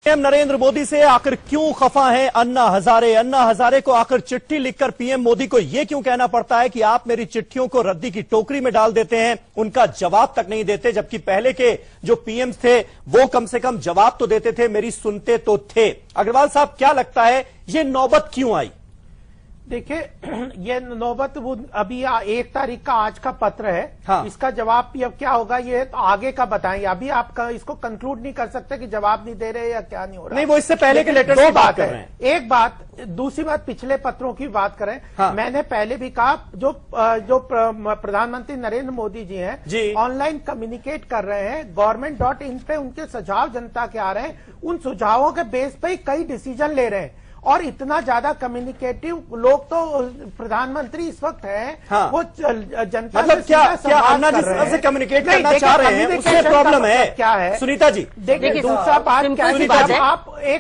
PM Narendra Modi से आखिर क्यों खफा हैं अन्ना हजारे? अन्ना हजारे को आखिर चिट्ठी लिखकर पीएम मोदी को यह क्यों कहना पड़ता है कि आप मेरी चिट्ठियों को रद्दी की टोकरी में डाल देते हैं, उनका जवाब तक नहीं देते, जबकि पहले के जो पीएम थे वो कम से कम जवाब तो देते थे, मेरी सुनते तो थे। अग्रवाल साहब, क्या लगता है ये नौबत क्यों आई? देखिए, ये नौबत वो अभी 1 तारीख का आज का पत्र है। हाँ। इसका जवाब अब क्या होगा ये तो आगे का बताएंगे। अभी आप इसको कंक्लूड नहीं कर सकते कि जवाब नहीं दे रहे या क्या नहीं हो रहा। नहीं, वो इससे पहले के लेटर की बात कर रहे हैं। एक बात, दूसरी बात, पिछले पत्रों की बात करें। हाँ। मैंने पहले भी कहा जो प्रधानमंत्री नरेंद्र मोदी जी हैं ऑनलाइन कम्युनिकेट कर रहे हैं, government.in पे उनके सुझाव जनता के आ रहे हैं, उन सुझावों के बेस पे कई डिसीजन ले रहे हैं। और इतना ज्यादा कम्युनिकेटिव लोग तो प्रधानमंत्री इस वक्त है। हाँ। वो जनता मतलब क्या अन्ना जी से कम्युनिकेट करना चाह रहे हैं, उससे प्रॉब्लम है क्या है? सुनीता जी, देखिए, दूसरा बात क्या है,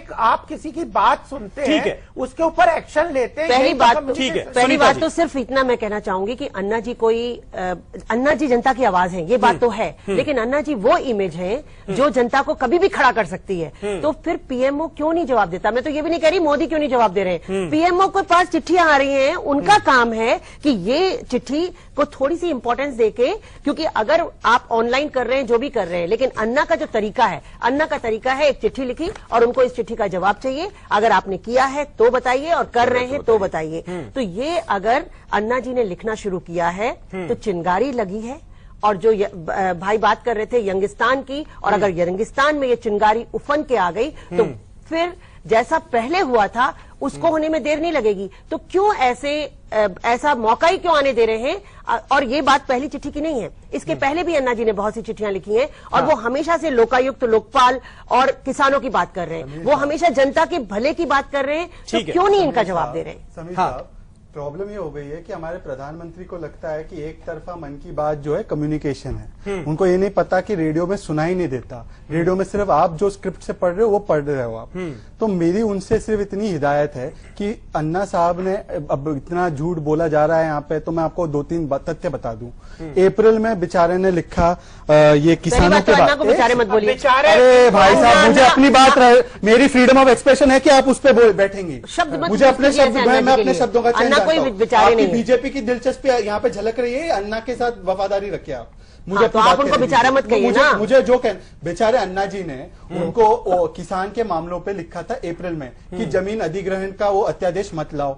आप किसी की बात सुनते हैं, उसके ऊपर एक्शन लेते हैं। पहली बात तो सिर्फ इतना मैं कहना चाहूंगी कि अन्ना जी जनता की आवाज है, ये बात तो है, लेकिन अन्ना जी वो इमेज है जो जनता को कभी भी खड़ा कर सकती है। तो फिर पीएमओ क्यों नहीं जवाब देता? मैं तो ये भी नहीं कह रही मोदी क्यों नहीं जवाब दे रहे हैं। पीएमओ के पास चिट्ठियां आ रही हैं, उनका काम है कि ये चिट्ठी को थोड़ी सी इंपॉर्टेंस देके, क्योंकि अगर आप ऑनलाइन कर रहे हैं, जो भी कर रहे हैं, लेकिन अन्ना का जो तरीका है, अन्ना का तरीका है एक चिट्ठी लिखी और उनको इस चिट्ठी का जवाब चाहिए। अगर आपने किया है तो बताइए और कर रहे हैं तो बताइए। तो ये अगर अन्ना जी ने लिखना शुरू किया है तो चिंगारी लगी है। और जो भाई बात कर रहे थे यंगिस्तान की, और अगर यंगिस्तान में ये चिंगारी उफन के आ गई तो फिर जैसा पहले हुआ था उसको होने में देर नहीं लगेगी। तो क्यों ऐसा मौका ही क्यों आने दे रहे हैं? और ये बात पहली चिट्ठी की नहीं है, इसके पहले भी अन्ना जी ने बहुत सी चिट्ठियां लिखी हैं और वो हमेशा से लोकायुक्त, लोकपाल और किसानों की बात कर रहे हैं। वो हमेशा जनता के भले की बात कर रहे हैं, तो क्यों नहीं इनका जवाब दे रहे हैं? प्रॉब्लम ये हो गई है कि हमारे प्रधानमंत्री को लगता है कि एक तरफा मन की बात जो है कम्युनिकेशन है। उनको ये नहीं पता कि रेडियो में सुनाई नहीं देता, रेडियो में सिर्फ आप जो स्क्रिप्ट से पढ़ रहे हो वो पढ़ रहे हो आप। तो मेरी उनसे सिर्फ इतनी हिदायत है कि अन्ना साहब ने अब इतना झूठ बोला जा रहा है यहाँ पे, तो मैं आपको 2-3 तथ्य बता दूं। अप्रैल में बेचारे ने लिखा ये किसानों के बात। अरे भाई साहब, मुझे अपनी बात, मेरी फ्रीडम ऑफ एक्सप्रेशन है कि आप उस पर बैठेंगे, मुझे अपने शब्द, मैं अपने शब्दों का चयन। आपकी बीजेपी की दिलचस्पी यहाँ पे झलक रही है, अन्ना के साथ वफादारी रखिए आप। मुझे तो आप उनको बेचारा मत कहिए ना। मुझे जो बेचारे अन्ना जी ने उनको किसान के मामलों पे लिखा था अप्रैल में कि जमीन अधिग्रहण का वो अध्यादेश मत लाओ,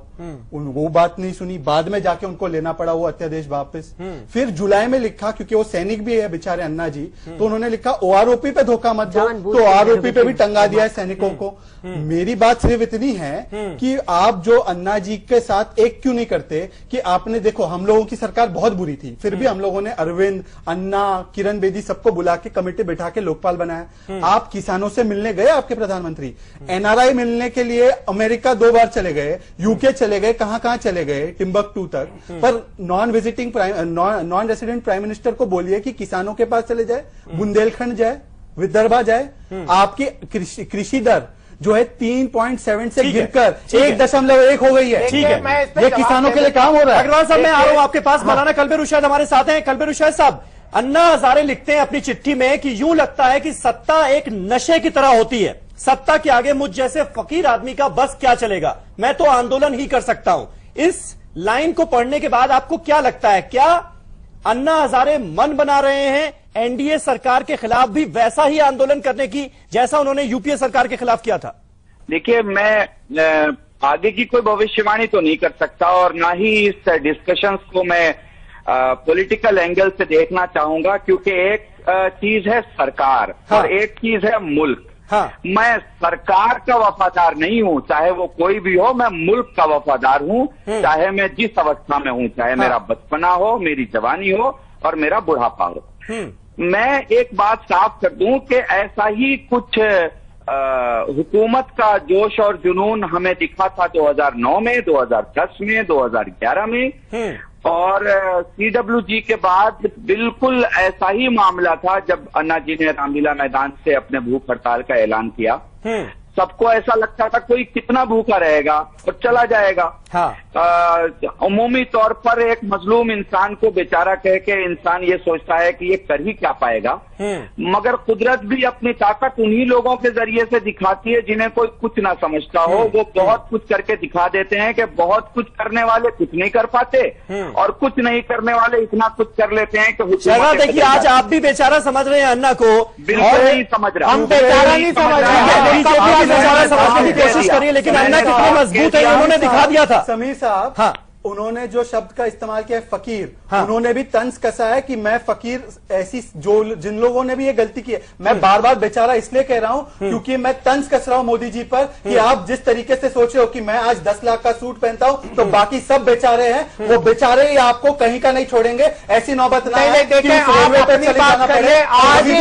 वो बात नहीं सुनी, बाद में जाके उनको लेना पड़ा वो अध्यादेश वापस। फिर जुलाई में लिखा, क्योंकि वो सैनिक भी है बेचारे अन्ना जी, तो उन्होंने लिखा ओआरओपी पे धोखा मत दो, तो ओआरओपी पे भी टंगा दिया है सैनिकों को। मेरी बात सिर्फ इतनी है कि आप जो अन्ना जी के साथ एक क्यों नहीं करते कि आपने देखो, हम लोगों की सरकार बहुत बुरी थी, फिर भी हम लोगों ने अरविंद, अन्ना, किरण बेदी सबको बुला के कमेटी बैठा के लोकपाल बनाया। आप किसानों से मिलने गए, आपके प्रधानमंत्री एनआरआई मिलने के लिए अमेरिका 2 बार चले गए, यूके चले गए, कहां चले गए, टिम्बकटू तक। पर नॉन रेसिडेंट प्राइम मिनिस्टर को बोलिए कि किसानों के पास चले जाए, बुंदेलखंड जाए, विदर्भा जाए। आपकी कृषि दर जो है 3.7 से गिरकर 1.1 हो गई है। ठीक है, ये किसानों के लिए काम हो रहा है। अग्रवाल साहब, मैं आ रहा हूं आपके पास। मौलाना कलबे रुशैद हमारे साथ हैं। कलबे रुशैद साहब, अन्ना हजारे लिखते हैं अपनी चिट्ठी में कि यूं लगता है कि सत्ता एक नशे की तरह होती है, सत्ता के आगे मुझ जैसे फकीर आदमी का बस क्या चलेगा, मैं तो आंदोलन ही कर सकता हूं। इस लाइन को पढ़ने के बाद आपको क्या लगता है, क्या अन्ना हजारे मन बना रहे हैं एनडीए सरकार के खिलाफ भी वैसा ही आंदोलन करने की जैसा उन्होंने यूपीए सरकार के खिलाफ किया था? देखिए, मैं आगे की कोई भविष्यवाणी तो नहीं कर सकता और ना ही इस डिस्कशंस को मैं पॉलिटिकल एंगल से देखना चाहूंगा, क्योंकि एक चीज है सरकार और एक चीज है मुल्क। मैं सरकार का वफादार नहीं हूं, चाहे वो कोई भी हो, मैं मुल्क का वफादार हूं, चाहे मैं जिस अवस्था में हूं, चाहे मेरा बचपना हो, मेरी जवानी हो और मेरा बुढ़ापा हो। मैं एक बात साफ कर दूं कि ऐसा ही कुछ हुकूमत का जोश और जुनून हमें दिखा था 2009 में, 2010 में, 2011 में, और सीडब्ल्यूजी के बाद बिल्कुल ऐसा ही मामला था जब अन्ना जी ने रामलीला मैदान से अपने भूख हड़ताल का ऐलान किया। सबको ऐसा लगता था कोई कितना भूखा रहेगा और चला जाएगा। उमूमी तौर पर एक मजलूम इंसान को बेचारा कह के इंसान ये सोचता है कि ये कर ही क्या पाएगा, मगर कुदरत भी अपनी ताकत उन्हीं लोगों के जरिए से दिखाती है जिन्हें कोई कुछ ना समझता हो। वो बहुत कुछ करके दिखा देते हैं कि बहुत कुछ करने वाले कुछ नहीं कर पाते और कुछ नहीं करने वाले इतना कुछ कर लेते हैं कि देखिए आज आप भी बेचारा समझ रहे हैं अन्ना को, बिल्कुल नहीं समझ रहा, हम बेचारा नहीं समझ रहे, बीजेपी बेचारा समझने की कोशिश करिए, लेकिन अन्ना कितने मजबूत है उन्होंने दिखा दिया था। समीर साहब, हाँ, उन्होंने जो शब्द का इस्तेमाल किया है फकीर, हाँ, उन्होंने भी तंज कसा है कि मैं फकीर, ऐसी जो जिन लोगों ने भी ये गलती की है, मैं बार बार बेचारा इसलिए कह रहा हूं क्योंकि मैं तंज कस रहा हूं मोदी जी पर कि आप जिस तरीके से सोच रहे हो कि मैं आज 10 लाख का सूट पहनता हूं तो बाकी सब बेचारे हैं, वो बेचारे ही आपको कहीं का नहीं छोड़ेंगे। ऐसी नौबत ना है कि रेलवे पे चले जाना पड़े। आज भी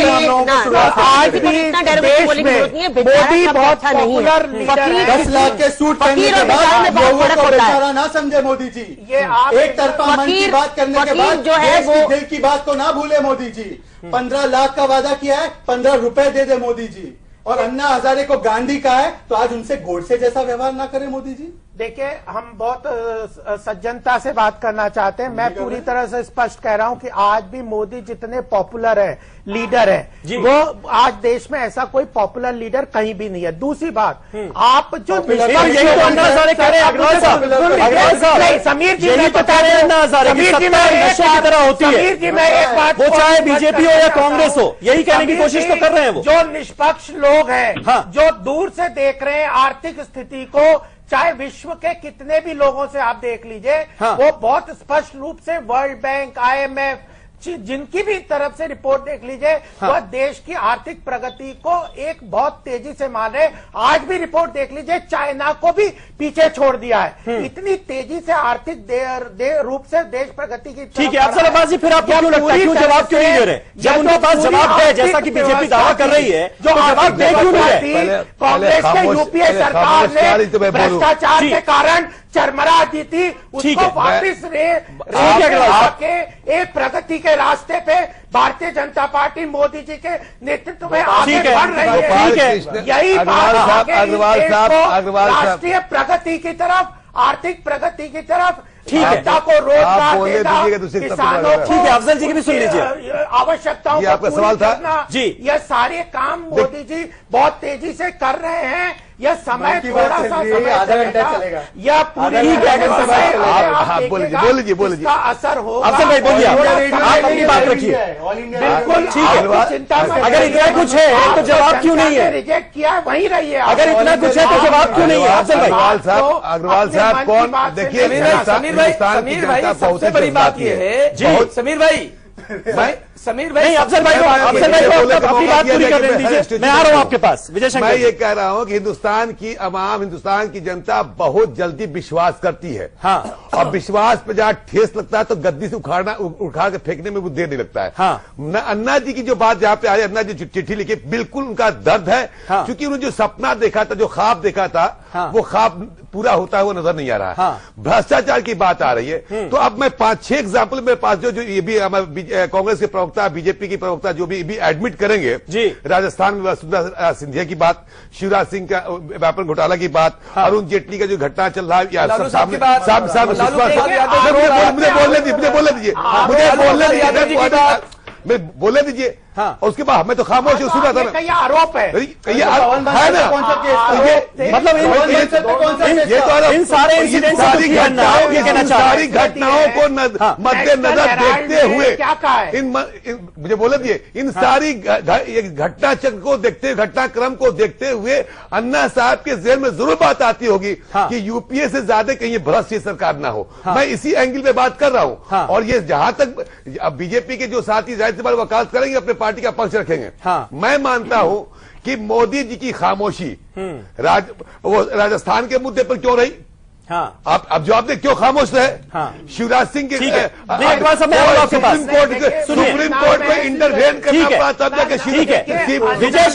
देश में मोदी बहुत पॉपुलर लीडर है। 10 लाख के सूट पहनने के बाद लोगों को बेचारा ना समझे मोदी जी। ये आप एक तरफा मन की बात करने के बाद जो है देश की दिल की बात को ना भूले मोदी जी। 15 लाख का वादा किया है, 15 रुपए दे दे मोदी जी। और अन्ना हजारे को गांधी का है तो आज उनसे गोडसे जैसा व्यवहार ना करें मोदी जी। देखिए, हम बहुत सज्जनता से बात करना चाहते हैं। मैं पूरी तरह से स्पष्ट कह रहा हूं कि आज भी मोदी जितने पॉपुलर है लीडर है, वो आज देश में ऐसा कोई पॉपुलर लीडर कहीं भी नहीं है। दूसरी बात, आप जो अन्ना हजारे कह रहे हैं, अग्रवाल साहब, समीर जी यही तो कह रहे हैं अन्ना हजारे की सत्ता नशे की तरह होती है। समीर जी, मैं एक बात, वो चाहे बीजेपी हो या कांग्रेस हो, यही कहने की कोशिश तो कर रहे हैं वो। जो निष्पक्ष लोग हैं, जो दूर से देख रहे हैं आर्थिक स्थिति को, चाहे विश्व के कितने भी लोगों से आप देख लीजिए, वो बहुत स्पष्ट रूप से वर्ल्ड बैंक, IMF, जिनकी भी तरफ से रिपोर्ट देख लीजिए, वह देश की आर्थिक प्रगति को एक बहुत तेजी से मान रहे। आज भी रिपोर्ट देख लीजिए, चाइना को भी पीछे छोड़ दिया है। इतनी तेजी से आर्थिक रूप से देश प्रगति की। ठीक है, अफजल अब्बास जी, फिर आपको क्यों लगता है, क्यों जवाब क्यों नहीं दे रहे? जब उनके पास जवाब है, जैसा कि बीजेपी दावा कर रही है, जो जवाब दे क्यों नहीं रहे? कांग्रेस के यूपीए सरकार ने भ्रष्टाचार के कारण चरमरा दी थी, उसको वापिस के एक प्रगति के रास्ते पे भारतीय जनता पार्टी मोदी जी के नेतृत्व में आगे बढ़ रही है। यही बात राष्ट्रीय प्रगति की तरफ, आर्थिक प्रगति की तरफ, जनता को रोजगार देना, किसानों को, ठीक है, अफजल जी की भी सुन लीजिए, आवश्यकताओं को पूरी करना जी, यह सारे काम मोदी जी बहुत तेजी से कर रहे हैं। यह समय थोड़ा सा समय चलेगा, यह पूरी बोलिए असर होगा। अफजल भाई बोलिए, आप अपनी बात रखिए। बिल्कुल ठीक है, चिंता अगर इतना कुछ है तो जवाब क्यों नहीं है? रिजेक्ट किया है, वहीं रहिए। अगर इतना कुछ है तो जवाब क्यों नहीं है? अफजल भाई, अग्रवाल साहब कौन, देखिए समीर भाई, सबसे बड़ी बात ये है जी, समीर भाई, समीर भाई, नहीं अफजल भाई को अपनी बात पूरी कर दीजिए, मैं आ रहा हूं आपके पास। विजय शंकर, मैं ये कह रहा हूं कि हिंदुस्तान की अवाम, हिंदुस्तान की जनता बहुत जल्दी विश्वास करती है। हाँ, और विश्वास पे जहां ठेस लगता है तो गद्दी से उखाड़ के फेंकने में वो देर नहीं लगता है। हाँ, अन्ना जी की जो बात जहां पे आई, अन्ना जी चिट्ठी लिखी, बिल्कुल उनका दर्द है। हाँ, क्योंकि उन्होंने जो सपना देखा था, जो ख्वाब देखा था, हाँ, वो ख्वाब पूरा होता है वो नजर नहीं आ रहा है। हाँ, भ्रष्टाचार की बात आ रही है। तो अब मैं 5-6 एग्जाम्पल मेरे पास जो ये भी कांग्रेस के प्रवक्ता, बीजेपी की प्रवक्ता जो भी एडमिट करेंगे जी, राजस्थान में वसुंधरा सिंधिया की बात, शिवराज सिंह का व्यापक घोटाला की बात, अरुण जेटली का जो घटना चल रहा है, मुझे बोलने दीजिए। हाँ, उसके बाद मैं तो खामोश हूँ, सुना था ना, आरोप है, ये मतलब इन सारे इंसिडेंट, सारी घटनाओं को मद्देनजर देखते हुए क्या कहा है, मुझे बोले दिए, इन सारी घटना चक्र को देखते हुए, घटनाक्रम को देखते हुए अन्ना साहब के जेहन में जरूर बात आती होगी कि यूपीए से ज्यादा कहीं भ्रष्ट सरकार ना हो। मैं इसी एंगल पे बात कर रहा हूं। और ये जहां तक बीजेपी के जो साथी जाहिर सी बात वकालत करेंगे, अपने पार्टी का पक्ष रखेंगे। मैं मानता हूं कि मोदी जी की खामोशी वो राजस्थान के मुद्दे पर क्यों रही? हाँ, अब जवाब दे, क्यों खामोश रहे? हाँ, शिवराज सिंह के सुप्रीम कोर्ट में इंटरवेन करना पड़ा, तब जाके ठीक है। विजय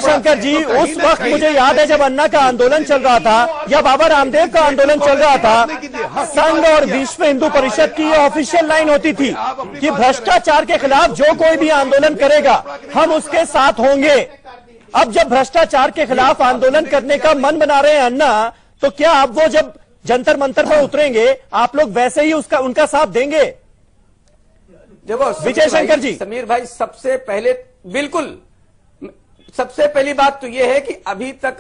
शंकर जी, उस वक्त मुझे याद है जब अन्ना का आंदोलन चल रहा था या बाबा रामदेव का आंदोलन चल रहा था, संघ और विश्व हिंदू परिषद की ऑफिशियल लाइन होती थी कि भ्रष्टाचार के खिलाफ जो कोई भी आंदोलन करेगा हम उसके साथ होंगे। अब जब भ्रष्टाचार के खिलाफ आंदोलन करने का मन बना रहे हैं अन्ना, तो क्या अब वो जब जंतर मंतर पर उतरेंगे आप लोग वैसे ही उनका साथ देंगे? देखो विजय शंकर जी, समीर भाई, सबसे पहले बिल्कुल सबसे पहली बात तो यह है कि अभी तक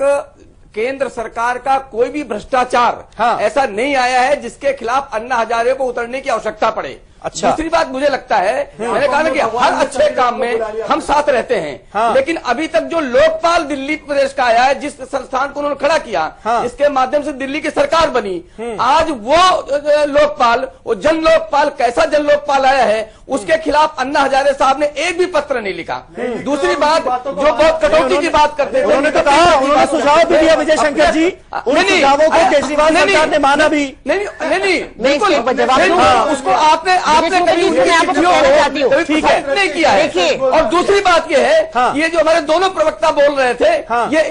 केंद्र सरकार का कोई भी भ्रष्टाचार ऐसा नहीं आया है जिसके खिलाफ अन्ना हजारे को उतरने की आवश्यकता पड़े। अच्छा। दूसरी बात मुझे लगता है, मैंने कहा ना कि हर अच्छे काम में हम साथ रहते हैं, लेकिन अभी तक जो लोकपाल दिल्ली प्रदेश का आया है, जिस संस्थान को उन्होंने खड़ा किया, जिसके माध्यम से दिल्ली की सरकार बनी, आज वो लोकपाल, वो जन लोकपाल, कैसा जन लोकपाल आया है, उसके खिलाफ अन्ना हजारे साहब ने एक भी पत्र नहीं लिखा। दूसरी बात, जो बहुत कटौती की बात करते थे, उन्होंने तो कहा, उन्होंने सुझाव भी दिया विजय शंकर जी, उन सुझावों को केजरीवाल सरकार ने माना भी नहीं, बिल्कुल उसको आपने कभी ठीक है नहीं किया है। और दूसरी बात यह है, ये जो हमारे दोनों प्रवक्ता बोल रहे थे,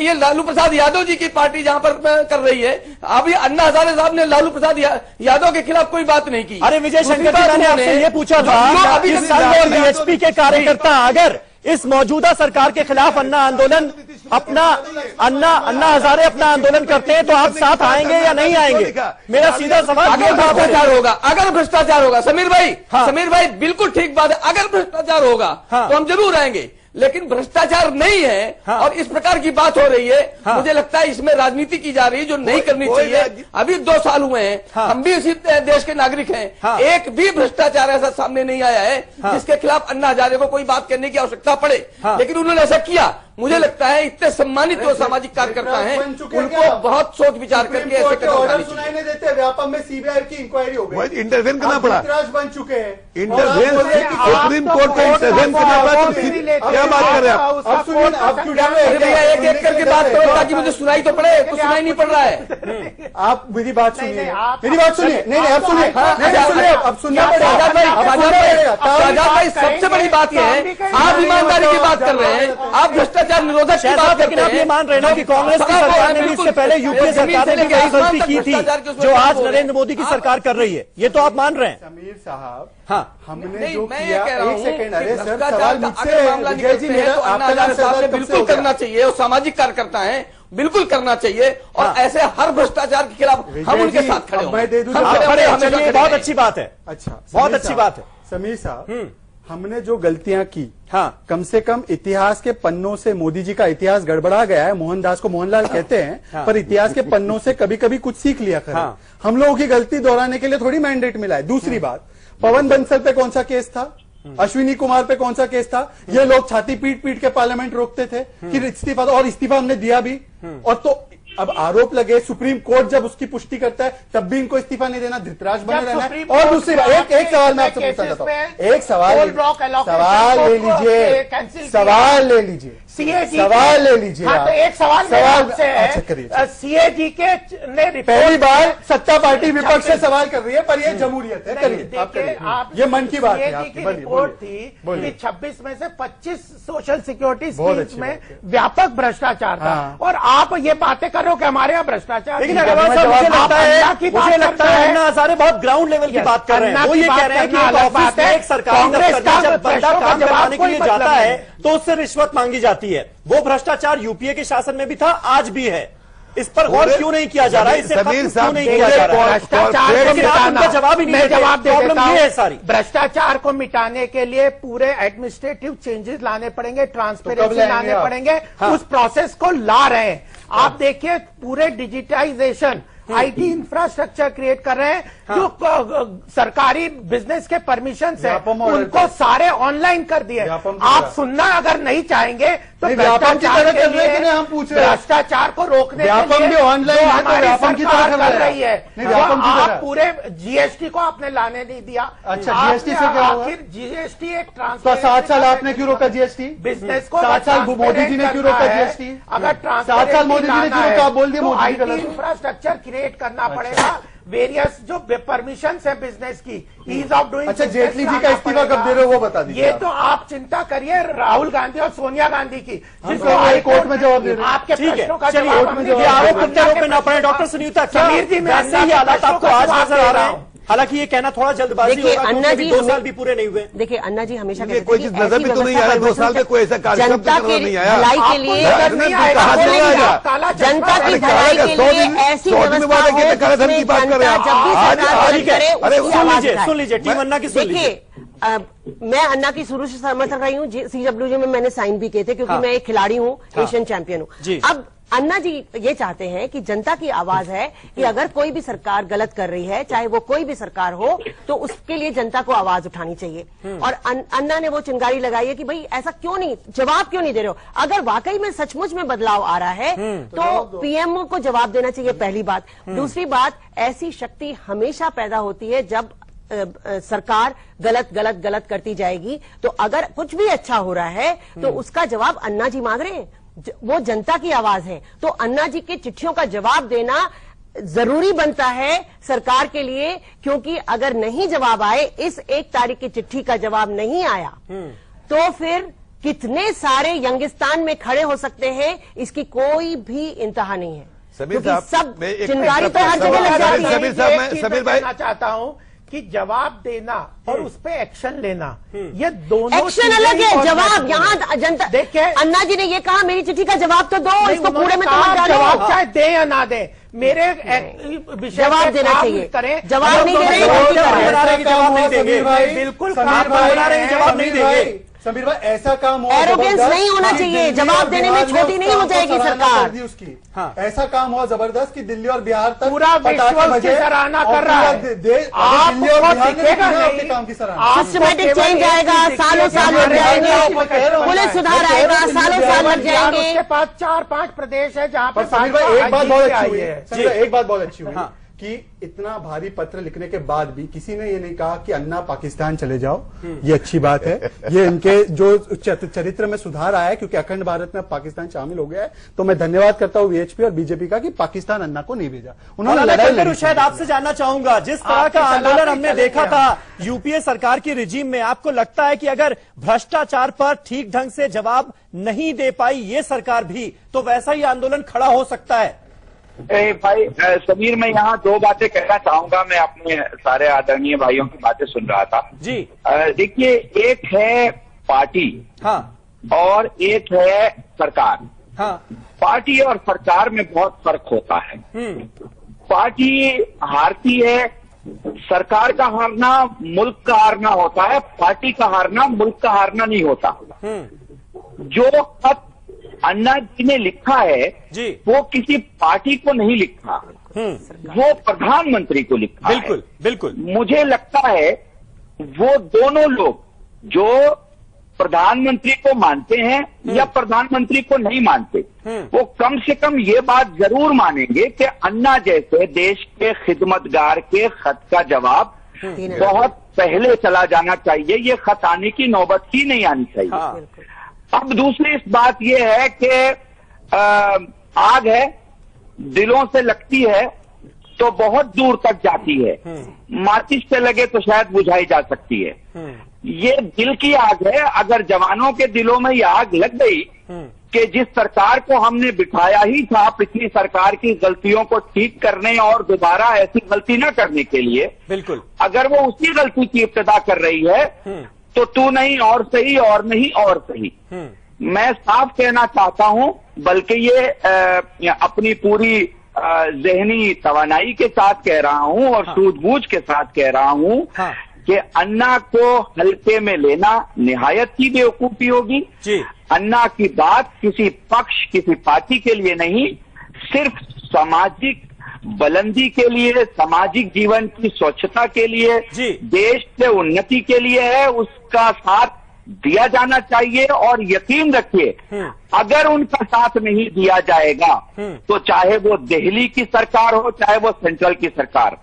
ये लालू प्रसाद यादव जी की पार्टी जहां पर कर रही है, अभी अन्ना हजारे साहब ने लालू प्रसाद यादव के खिलाफ कोई बात नहीं की। अरे विजय शंकर जी, मैंने आपसे ये पूछा था, इस संघ और बीएचपी के कार्यकर्ता अगर इस मौजूदा सरकार के खिलाफ अन्ना हजारे अपना आंदोलन करते हैं तो आप साथ आएंगे या नहीं आएंगे? मेरा सीधा सवाल। अगर भ्रष्टाचार होगा समीर भाई, बिल्कुल ठीक बात है, अगर भ्रष्टाचार होगा तो हम जरूर आएंगे, लेकिन भ्रष्टाचार नहीं है और इस प्रकार की बात हो रही है, मुझे लगता है इसमें राजनीति की जा रही है जो नहीं करनी चाहिए। अभी 2 साल हुए हैं, हम भी इसी देश के नागरिक हैं, एक भी भ्रष्टाचार ऐसा सामने नहीं आया है जिसके खिलाफ अन्ना हजारे को कोई बात करने की आवश्यकता पड़े, लेकिन उन्होंने ऐसा किया। मुझे लगता है इतने सम्मानित जो सामाजिक कार्यकर्ता हैं, उनको बहुत सोच विचार करके ऐसे कदम सुनाई नहीं देते। व्यापम में सीबीआई की इंक्वायरी हो गई, इंटरवेन करना पड़ा, बन चुके हैं, सुप्रीम कोर्ट का इंटरवेन करना पड़ा। क्या बात कर रहे हैं आप? भैया एक करके बात करो ताकि मुझे सुनाई तो पड़े, तो सुनाई नहीं पड़ रहा है। आप मेरी बात सुनिए, मेरी बात सुनिए। नहीं, अब सुनिए, अब सुनिए। शाहजाद भाई, सबसे बड़ी बात यह है, आप ईमानदारी की बात कर रहे हैं, आप भ्रष्टाचार निरोधक की बात करते हैं। आप ये मान रहे हैं कि कांग्रेस की सरकार ने भी इससे पहले यूपीए सरकार ने भी यही गलती की थी जो आज नरेंद्र मोदी की सरकार कर रही है, ये तो आप मान रहे हैं? समीर साहब, हमने जो किया, एक सेकंड, अरे सवाल मुझसे मामला निकलते हैं तो अन्ना हजारे साहब ने बिल्कुल करना चाहिए, और सामाजिक कार्यकर्ता हैं, बिल्कुल करना चाहिए, और ऐसे हर भ्रष्टाचार के खिलाफ हम उनके साथ खड़े होंगे। बहुत अच्छी बात है। अच्छा, बहुत अच्छी बात है समीर साहब, हमने जो गलतियां की, कम से कम इतिहास के पन्नों से, मोदी जी का इतिहास गड़बड़ा गया है, मोहनदास को मोहनलाल कहते हैं, पर इतिहास के पन्नों से कभी कभी कुछ सीख लिया करें। हम लोगों की गलती दोहराने के लिए थोड़ी मैंडेट मिला है। दूसरी बात, पवन बंसल पे कौन सा केस था, अश्विनी कुमार पे कौन सा केस था? ये लोग छाती पीट पीट के पार्लियामेंट रोकते थे कि इस्तीफा, और इस्तीफा हमने दिया भी। और तो अब आरोप लगे, सुप्रीम कोर्ट जब उसकी पुष्टि करता है तब भी इनको इस्तीफा नहीं देना, धृतराज बने रहना है। और दूसरी बात, एक सवाल मैं आपसे पूछना चाहता हूँ, एक सवाल ले लीजिए, सवाल ले लीजिए। तो एक सवाल अच्छा, सीएजी के ने पहली बार सत्ता पार्टी विपक्ष से सवाल कर रही है, पर ये जमहूरियत है। करिए, ये मन की बात है आपकी। रिपोर्ट थी कि 26 में से 25 सोशल सिक्योरिटी स्कीम्स में व्यापक भ्रष्टाचार था, और आप ये बातें कर रहे हो कि हमारे यहाँ भ्रष्टाचार। लेकिन मुझे लगता है अन्ना हजारे बहुत ग्राउंड लेवल की बात कर रहे हैं। वो ये कह रहे हैं कि एक सरकारी दफ्तर जब बंदा काम करवाने के लिए जाता है तो उससे रिश्वत मांगी जाती है। वो भ्रष्टाचार यूपीए के शासन में भी था, आज भी है। इस पर गौर क्यों नहीं किया जा रहा है? इससे क्यों नहीं किया जा रहा है? भ्रष्टाचार जवाब ही नहीं, जवाब ये है सारी। भ्रष्टाचार को मिटाने के लिए पूरे एडमिनिस्ट्रेटिव चेंजेस लाने पड़ेंगे, ट्रांसपेरेंसी लाने पड़ेंगे, उस प्रोसेस को ला रहे हैं। आप देखिए, पूरे डिजिटाइजेशन, आईटी इंफ्रास्ट्रक्चर क्रिएट कर रहे हैं, जो सरकारी बिजनेस के परमिशन है उनको सारे ऑनलाइन कर दिए। आप सुनना अगर नहीं चाहेंगे तो भ्रष्टाचार के लिए हम पूछ रहे हैं, भ्रष्टाचार को रोकने के लिए ऑनलाइन हमारी सरकार कर रही है। आप पूरे जीएसटी को आपने लाने नहीं दिया। अच्छा, जीएसटी से क्या हुआ? आखिर जीएसटी एक ट्रांसफर 7 साल आपने क्यों रोका जीएसटी? बिजनेस को 7 साल मोदी जी ने क्यों रोका जीएसटी? अगर 7 साल मोदी जी ने क्यों रोका? आप बोल दिए Modi ji IT infrastructure create करना पड़ेगा, वेरियस जो परमिशन है बिजनेस की, ईज ऑफ डूइंग। अच्छा, जेटली जी का इस्तीफा कब दे रहे हो वो बता दीजिए। ये तो आप चिंता करिए राहुल गांधी और सोनिया गांधी की, जिसको हाई कोर्ट में जवाब दे रहे हैं। आपके प्रश्नों का जवाब आरोप प्रत्यारोप में ना पड़े। डॉक्टर सुनीता, क्या समीर जी में ऐसे ही हालात आपको आज नजर आ रहा है? हालांकि ये कहना थोड़ा जल्दबाजी होगा, अन्ना जी 2 साल भी पूरे नहीं हुए। देखिए अन्ना जी हमेशा कोई चीज नजर भी तो नहीं आ रहा, 2 साल में कोई ऐसा कार्यक्रम जनता की भलाई के लिए, जनता की भलाई के लिए ऐसी व्यवस्था हो जिसमें जनता जब भी सरकार करे सुन लीजिए टीम अन्ना की। देखिए मैं अन्ना की शुरू से समर्थक रही हूँ, CWJ में मैंने साइन भी किए थे क्योंकि मैं एक खिलाड़ी हूँ, एशियन चैंपियन हूँ। अब अन्ना जी ये चाहते हैं कि जनता की आवाज है कि अगर कोई भी सरकार गलत कर रही है, चाहे वो कोई भी सरकार हो, तो उसके लिए जनता को आवाज उठानी चाहिए। और अन्ना ने वो चिंगारी लगाई है कि भाई ऐसा क्यों नहीं, जवाब क्यों नहीं दे रहे हो। अगर वाकई में सचमुच में बदलाव आ रहा है तो PMO को जवाब देना चाहिए, पहली बात। दूसरी बात, ऐसी शक्ति हमेशा पैदा होती है जब सरकार गलत करती जाएगी। तो अगर कुछ भी अच्छा हो रहा है तो उसका जवाब अन्ना जी मांग रहे हैं, वो जनता की आवाज है। तो अन्ना जी के चिट्ठियों का जवाब देना जरूरी बनता है सरकार के लिए, क्योंकि अगर नहीं जवाब आए, इस 1 तारीख की चिट्ठी का जवाब नहीं आया तो फिर कितने सारे यंगिस्तान में खड़े हो सकते हैं, इसकी कोई भी इंतहा नहीं है। क्योंकि सब चिंगारी तो हर जगह लग जाती है। समीर भाई चाहता हूं कि जवाब देना और उस पे एक्शन लेना, ये दोनों एक्शन अलग है, जवाब यहाँ जनता। देखिए अन्ना जी ने ये कहा मेरी चिट्ठी का जवाब तो दो, इसको पूरे में जवाब चाहे दे या ना दे, मेरे जवाब देना चाहिए। जवाब नहीं दे रहे, जवाब नहीं देंगे, बिल्कुल जवाब नहीं देंगे। समीर भाई ऐसा काम हो, एरोगेंस नहीं होना चाहिए, जवाब देने में छोटी नहीं हो जाएगी सरकार। उसकी ऐसा काम हुआ जबरदस्त कि दिल्ली और बिहार तक पूरा विश्व की सराहना कर रहा है। दिल्ली और बिहार ने काम की सराहना। सिस्टमेटिक चेंज आएगा, सालों साल लग जाएंगे, पुलिस सुधार आएगा, सालों साल लग जाएंगे। उसके पास 4-5 प्रदेश है जहाँ पर समीर भाई एक बात बहुत अच्छी हुई है, एक बात बहुत अच्छी हुई कि इतना भारी पत्र लिखने के बाद भी किसी ने ये नहीं कहा कि अन्ना पाकिस्तान चले जाओ। ये अच्छी बात है, ये इनके जो चरित्र में सुधार आया है, क्योंकि अखंड भारत में पाकिस्तान शामिल हो गया है। तो मैं धन्यवाद करता हूं VHP और बीजेपी का कि पाकिस्तान अन्ना को नहीं भेजा। उन्होंने शायद आपसे जानना चाहूंगा, जिस तरह का आंदोलन हमने देखा था यूपीए सरकार की रिजीम में, आपको लगता है कि अगर भ्रष्टाचार पर ठीक ढंग से जवाब नहीं दे पाई ये सरकार भी, तो वैसा ही आंदोलन खड़ा हो सकता है? भाई समीर, मैं यहाँ 2 बातें कहना चाहूंगा। मैं अपने सारे आदरणीय भाइयों की बातें सुन रहा था जी। देखिए, एक है पार्टी और एक है सरकार। पार्टी और सरकार में बहुत फर्क होता है। पार्टी हारती है, सरकार का हारना मुल्क का हारना होता है, पार्टी का हारना मुल्क का हारना नहीं होता। जो खत अन्ना जी ने लिखा है वो किसी पार्टी को नहीं लिखा, वो प्रधानमंत्री को लिखा है। बिल्कुल। मुझे लगता है वो दोनों लोग जो प्रधानमंत्री को मानते हैं या प्रधानमंत्री को नहीं मानते, वो कम से कम ये बात जरूर मानेंगे कि अन्ना जैसे देश के खिदमतगार के खत का जवाब बहुत पहले चला जाना चाहिए। ये खत आने की नौबत ही नहीं आनी चाहिए। अब दूसरी बात यह है कि आग है, दिलों से लगती है तो बहुत दूर तक जाती है, माचिस से लगे तो शायद बुझाई जा सकती है। ये दिल की आग है। अगर जवानों के दिलों में ये आग लग गई कि जिस सरकार को हमने बिठाया ही था पिछली सरकार की गलतियों को ठीक करने और दोबारा ऐसी गलती न करने के लिए, बिल्कुल, अगर वो उसी गलती की इब्तिदा कर रही है तो तू नहीं और सही और नहीं और सही। मैं साफ कहना चाहता हूं, बल्कि ये अपनी पूरी जहनी तवानाई के साथ कह रहा हूं और सूझबूझ के साथ कह रहा हूं कि अन्ना को हल्के में लेना निहायत ही बेवकूफी होगी। अन्ना की बात किसी पक्ष, किसी पार्टी के लिए नहीं, सिर्फ सामाजिक बुलंदी के लिए, सामाजिक जीवन की स्वच्छता के लिए, देश के उन्नति के लिए है। उसका साथ दिया जाना चाहिए और यकीन रखिए अगर उनका साथ नहीं दिया जाएगा तो चाहे वो दिल्ली की सरकार हो, चाहे वो सेंट्रल की सरकार,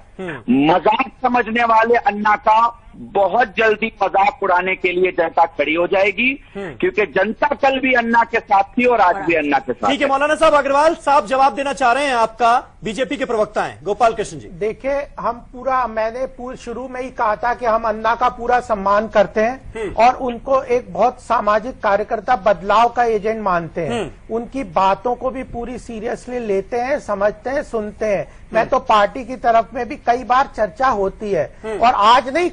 मजाक समझने वाले अन्ना का बहुत जल्दी मजाक उड़ाने के लिए जनता खड़ी हो जाएगी, क्योंकि जनता कल भी अन्ना के साथ थी और आज भी अन्ना के साथ। ठीक है मौलाना साहब, अग्रवाल साहब जवाब देना चाह रहे हैं, आपका बीजेपी के प्रवक्ता हैं गोपाल कृष्ण जी। देखिए, मैंने शुरू में ही कहा था कि हम अन्ना का पूरा सम्मान करते हैं और उनको एक बहुत सामाजिक कार्यकर्ता, बदलाव का एजेंट मानते हैं। उनकी बातों को भी पूरी सीरियसली लेते हैं, समझते हैं, सुनते हैं। मैं तो पार्टी की तरफ में भी कई बार चर्चा होती है और आज नहीं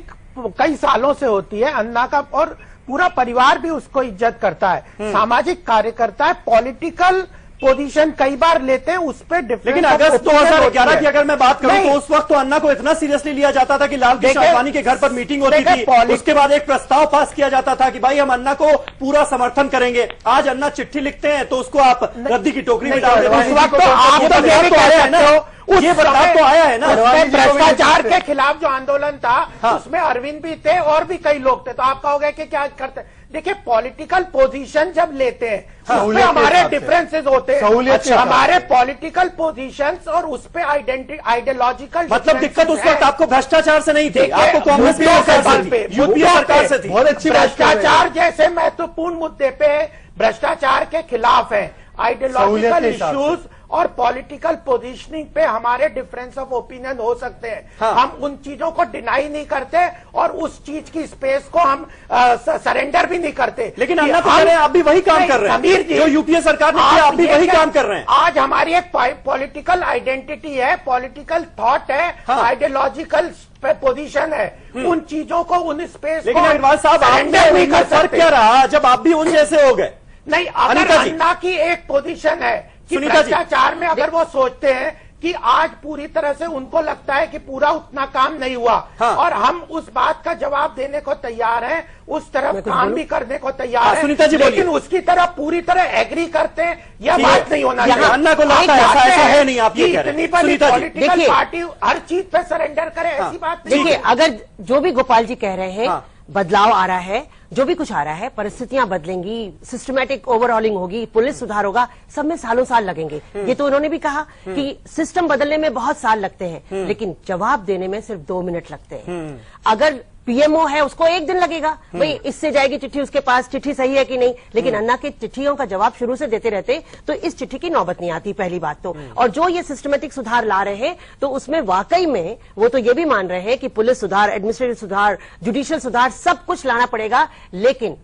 कई सालों से होती है अन्ना का, और पूरा परिवार भी उसको इज्जत करता है। सामाजिक कार्यकर्ता है, पॉलिटिकल पोजीशन कई बार लेते हैं, उस पर डिफरेंस। लेकिन अगस्त 2011 की अगर मैं बात करूं तो उस वक्त तो अन्ना को इतना सीरियसली लिया जाता था कि लाल कृष्ण आडवाणी के घर पर मीटिंग होती थी, उसके बाद एक प्रस्ताव पास किया जाता था कि भाई हम अन्ना को पूरा समर्थन करेंगे। आज अन्ना चिट्ठी लिखते हैं तो उसको आप रद्दी की टोकरी में डाल देते हैं। उस वक्त तो आप तो ये बदलाव तो आया है ना। भ्रष्टाचार के खिलाफ जो आंदोलन था उसमें अरविंद भी थे और भी कई लोग थे, तो आप कहोगे कि क्या करते। देखिए, पॉलिटिकल पोजीशन जब लेते हैं उसमें हमारे डिफरेंसेस होते हैं, हमारे पॉलिटिकल पोजीशंस और उस पे आइडियोलॉजिकल मतलब दिक्कत उस वक्त आपको भ्रष्टाचार से नहीं थी, आपको कांग्रेस की यूपीए सरकार से थी। बहुत अच्छी भ्रष्टाचार जैसे महत्वपूर्ण मुद्दे पे भ्रष्टाचार के खिलाफ है, आइडियोलॉजिकल इश्यूज और पॉलिटिकल पोजीशनिंग पे हमारे डिफरेंस ऑफ ओपिनियन हो सकते हैं। हम उन चीजों को डिनाई नहीं करते और उस चीज की स्पेस को हम सरेंडर भी नहीं करते। लेकिन अन्ना तो कह रहे हैं आप भी वही काम कर रहे हैं, समीर जी, जो यूपीए सरकार ने किया आप भी वही काम कर रहे हैं। आज हमारी एक पॉलिटिकल आइडेंटिटी है, पॉलिटिकल थॉट है, आइडियोलॉजिकल पोजीशन है, उन चीजों को, उन स्पेस को। लेकिन अग्रवाल साहब, आपने फर्क क्या रहा जब आप भी उन जैसे हो गए? नहीं, अगर अन्ना की एक पोजीशन है कि भ्रष्टाचार में अगर वो सोचते हैं कि आज पूरी तरह से उनको लगता है कि पूरा उतना काम नहीं हुआ, और हम उस बात का जवाब देने को तैयार हैं, उस तरफ काम भी करने को तैयार हैं, लेकिन उसकी तरफ पूरी तरह एग्री करते हैं, यह बात नहीं होना चाहिए। अन्ना को लगता है ऐसा है नहीं, आप ये कह रहे हैं। इतनी बड़ी पॉलिटिकल पार्टी हर चीज पे सरेंडर करे, ऐसी बात नहीं। देखिए, अगर जो भी गोपाल जी कह रहे हैं, बदलाव आ रहा है, जो भी कुछ आ रहा है, परिस्थितियां बदलेंगी, सिस्टमैटिक ओवरऑलिंग होगी, पुलिस सुधार होगा, सब में सालों साल लगेंगे। ये तो उन्होंने भी कहा कि सिस्टम बदलने में बहुत साल लगते हैं, लेकिन जवाब देने में सिर्फ 2 मिनट लगते हैं। अगर पीएमओ है उसको 1 दिन लगेगा, भाई इससे जाएगी चिट्ठी उसके पास, चिट्ठी सही है कि नहीं। लेकिन अन्ना के चिट्ठियों का जवाब शुरू से देते रहते तो इस चिट्ठी की नौबत नहीं आती, पहली बात तो। और जो ये सिस्टमेटिक सुधार ला रहे हैं तो उसमें वाकई में वो तो ये भी मान रहे हैं कि पुलिस सुधार, एडमिनिस्ट्रेटिव सुधार, जुडिशियल सुधार, सब कुछ लाना पड़ेगा। लेकिन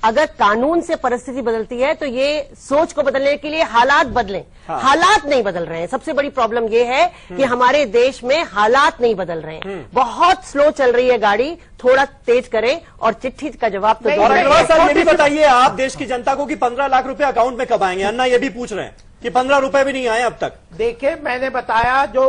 अगर कानून से परिस्थिति बदलती है तो ये सोच को बदलने के लिए हालात बदलें। हालात नहीं बदल रहे हैं। सबसे बड़ी प्रॉब्लम ये है कि हमारे देश में हालात नहीं बदल रहे हैं, बहुत स्लो चल रही है गाड़ी, थोड़ा तेज करें और चिट्ठी का जवाब तो सर ये भी बताइए आप देश की जनता को कि 15 लाख रुपए अकाउंट में कब आएंगे? अन्ना ये भी पूछ रहे हैं कि 15 रुपए भी नहीं आए अब तक। देखिए, मैंने बताया जो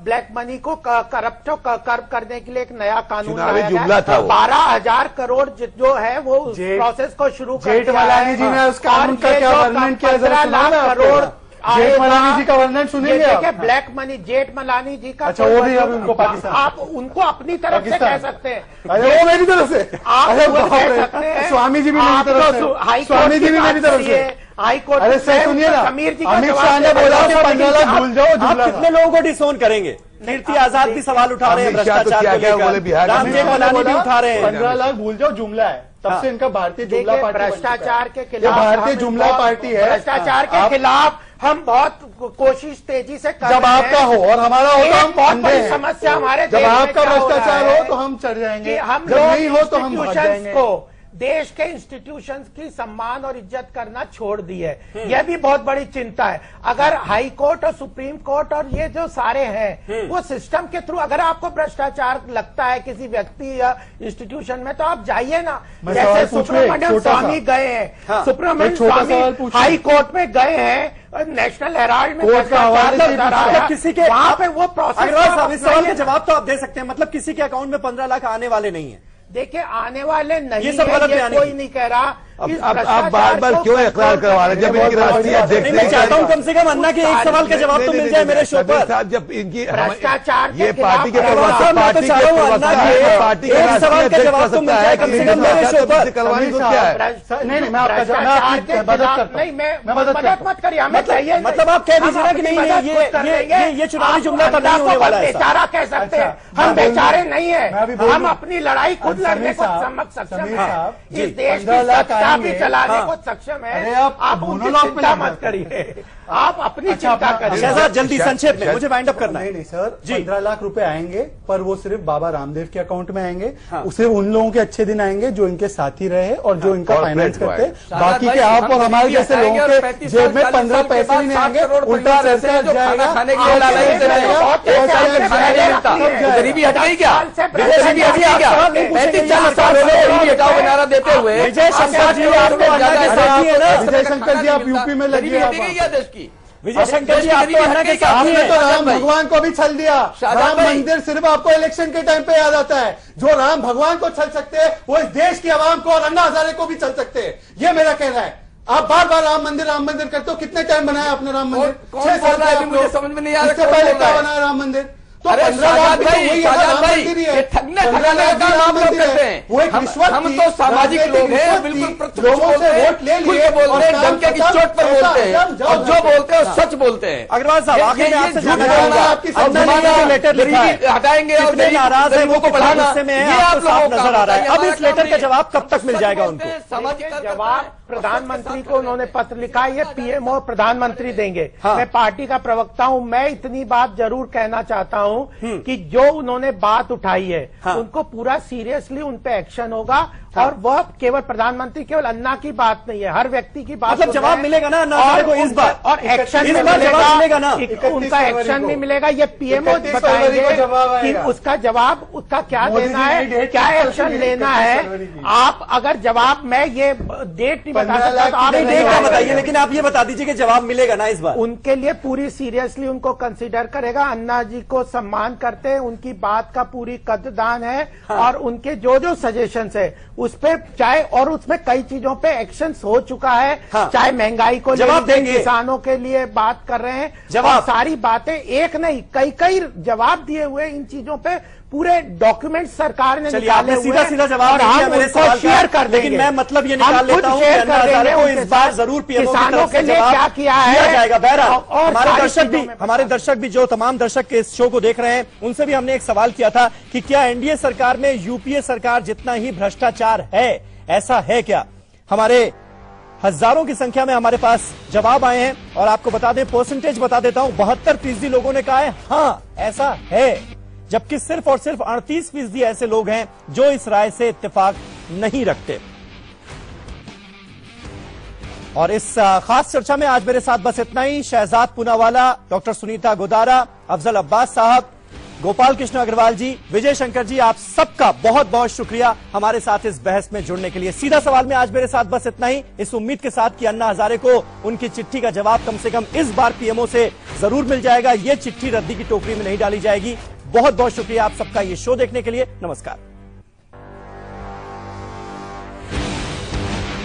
ब्लैक मनी को कर्व करने के लिए एक नया कानून लाया गया, 12,000 करोड़ जो है वो उस प्रोसेस को शुरू कर दिया है। जी ने उस कानून का क्या वर्णन किया, 15 लाख करोड़ जेठमलानी जी का वर्णन सुनेंगे आप? ब्लैक मनी जेठमलानी जी का, अच्छा वो भी अभी उनको पाकिस्तान, आप उनको अपनी तरफ से कह सकते हैं, अरे वो मेरी तरफ से, आप कह सकते हैं, स्वामी जी भी मेरी तरफ से, स्वामी जी भी मेरी तरफ से, हाई कोर्ट। अरे सर सुनिए ना, अमित शाह ने बोला कि 15 लाख भूल जाओ, आप कितने लोगों को डिसोन करेंगे? कीर्ति आजाद भी सवाल उठा रहे हैं भ्रष्टाचार को लेकर, राम जेठमलानी भी उठा रहे हैं। 15 लाख भूल जाओ जुमला है, तब से इनका भारतीय जुमला पार्टी, भ्रष्टाचार के खिलाफ भारतीय जुमला पार्टी है। भ्रष्टाचार के खिलाफ हम बहुत कोशिश तेजी से कर रहे हैं। जब आपका हो और हमारा हो तो हम बहुत बड़ी समस्या हमारे जब आपका भ्रष्टाचार हो तो हम चढ़ जाएंगे, हम जब नहीं हो तो हम भाग जाएंगे। को देश के इंस्टीट्यूशंस की सम्मान और इज्जत करना छोड़ दी है, यह भी बहुत बड़ी चिंता है। अगर हाई कोर्ट और सुप्रीम कोर्ट और ये जो सारे हैं वो सिस्टम के थ्रू, अगर आपको भ्रष्टाचार लगता है किसी व्यक्ति या इंस्टीट्यूशन में तो आप जाइए ना, जैसे सुब्रमण्यम स्वामी गए हैं, सुब्रमण्यम स्वामी हाई कोर्ट में गए हैं, नेशनल हेराल्ड में किसी के वहां पे वो प्रोसेस। इस सवाल का जवाब तो आप दे सकते हैं, मतलब किसी के अकाउंट में 15 लाख आने वाले नहीं है। देखिए, आने वाले नहीं, ये सब गलत है, ये कोई नहीं कह रहा। आप बार बार क्यों इकरार करवा रहे हैं? जब इनकी राष्ट्रीय अध्यक्ष, मैं चाहता हूँ कम से कम अन्ना के एक सवाल का जवाब तो मिल जाए मेरे शो पर साहब। जब इनकी भ्रष्टाचार ये पार्टी के प्रवक्ता, मैं तो चाह रहा हूँ अन्ना के एक सवाल का जवाब तो मिल जाए कम से कम मेरे शो पर। करवानी तो क्या है? नहीं, मैं मदद मत करिए, हमें चाहिए। मतलब आप कह दीजिए ना कि नहीं ये चुनावी जुमला तो नहीं होने वाला है। बेचारा कह सकते हैं, हम बेचारे नहीं है, हम अपनी लड़ाई खुद लड़ने को सक्षम है, इस देश की सत्ता भी चलाने को सक्षम है। आप उनकी चिंता मत करिए, आप अपनी चिंता करिए। शहजाद जल्दी संक्षेप में, मुझे वाइंड अप करना है। नहीं सर, 15 लाख रुपए आएंगे, पर वो सिर्फ बाबा रामदेव के अकाउंट में आएंगे। सिर्फ उन लोगों के अच्छे दिन आएंगे जो इनके साथी रहे और जो इनका फाइनेंस करते हैं। बाकी के आप और हमारे जैसे लोगों के जेब में 15 पैसे नहीं आएंगे, उल्टा सरकार जाएगा। गरीबी हट गई क्या? गरीबी हट गई क्या? 35-40 साल हो गए गरीबी हटाओ का नारा देते हुए। विजय शंकर जी विजय शंकर जी आप यूपी में लगिए। विजय शंकर जी आप तो अन्ना के साथ आपने तो राम भगवान को भी छल दिया। राम मंदिर सिर्फ आपको इलेक्शन के टाइम पे याद आता है। जो राम भगवान को छल सकते हैं वो इस देश की आवाम को और अन्ना हजारे को भी छल सकते हैं। ये मेरा कहना है। आप बार बार राम मंदिर करते हो। कितने टाइम बनाया आपने राम मंदिर? 6 साल का मुझे समझ में नहीं आ रहा। इससे पहले क्या बनाया राम मंदिर? तो 15 लाख ये ठगने ठगाने का काम आप लोग करते हैं। वो एक रिश्वत हम तो सामाजिक लोग हैं, बिल्कुल लोगों से वोट ले लिए बोलते हैं, डंके की चोट पर बोलते हैं और जो बोलते हैं सच बोलते हैं। अग्रवाल साहब आखिर में आपसे जानना चाहूंगा, लेटर हटाएंगे और नाराज है वो को बढ़ाना ये आप लोगों को नजर आ रहा है। अब इस लेटर का जवाब कब तक मिल जाएगा उनको? सामाजिक जवाब प्रधानमंत्री को उन्होंने पत्र लिखा है, ये पीएमओ प्रधानमंत्री देंगे। मैं पार्टी का प्रवक्ता हूं, मैं इतनी बात जरूर कहना चाहता हूं कि जो उन्होंने बात उठाई है उनको पूरा सीरियसली उन पे एक्शन होगा। और वह केवल प्रधानमंत्री, केवल अन्ना की बात नहीं है, हर व्यक्ति की बात। मतलब जवाब मिलेगा ना अन्ना को इस बार? और एक्शन इस बार जवाब मिलेगा ना? उनका एक्शन भी मिलेगा। ये पीएमओ बताएंगे कि उसका जवाब उसका क्या देना है, क्या एक्शन लेना है। आप अगर जवाब, मैं ये डेट नहीं बता सकता तो आप डेट क्या बताइए, लेकिन आप ये बता दीजिए कि जवाब मिलेगा ना इस बार? उनके लिए पूरी सीरियसली उनको कंसीडर करेगा। अन्ना जी को सम्मान करते हैं, उनकी बात का पूरी कद्रदान है। और उनके जो जो सजेशंस है उस पे चाहे, और उसमें कई चीजों पे एक्शन हो चुका है। चाहे महंगाई को जवाब देंगे, किसानों के लिए बात कर रहे हैं, जवाब सारी बातें एक नहीं कई जवाब दिए हुए इन चीजों पे। पूरे डॉक्यूमेंट सरकार ने निकाले हुए, सीधा जवाब मेरे सवाल शेयर कर देंगे। लेकिन मैं मतलब ये निकाल लेता हूं कि अन्ना हजारे को इस बार जरूर पीएमओ की तरफ से जवाब क्या किया जाएगा। बहरहाल हमारे दर्शक भी जो तमाम दर्शक के इस शो को देख रहे हैं उनसे भी हमने एक सवाल किया था कि क्या एनडीए सरकार में यूपीए सरकार जितना ही भ्रष्टाचार है, ऐसा है क्या? हमारे हजारों की संख्या में हमारे पास जवाब आए हैं और आपको बता दें, परसेंटेज बता देता हूं, 72% लोगों ने कहा है हाँ ऐसा है, जबकि सिर्फ और सिर्फ 38% ऐसे लोग हैं जो इस राय से इत्तेफाक नहीं रखते। और इस खास चर्चा में आज मेरे साथ बस इतना ही। शहजाद पूनावाला, डॉक्टर सुनीता गोदारा, अफजल अब्बास साहब, गोपाल कृष्ण अग्रवाल जी, विजय शंकर जी, आप सबका बहुत बहुत शुक्रिया हमारे साथ इस बहस में जुड़ने के लिए। सीधा सवाल में आज मेरे साथ बस इतना ही, इस उम्मीद के साथ कि अन्ना हजारे को उनकी चिट्ठी का जवाब कम से कम इस बार पीएमओ से जरूर मिल जाएगा। ये चिट्ठी रद्दी की टोकरी में नहीं डाली जाएगी। बहुत बहुत शुक्रिया आप सबका ये शो देखने के लिए। नमस्कार।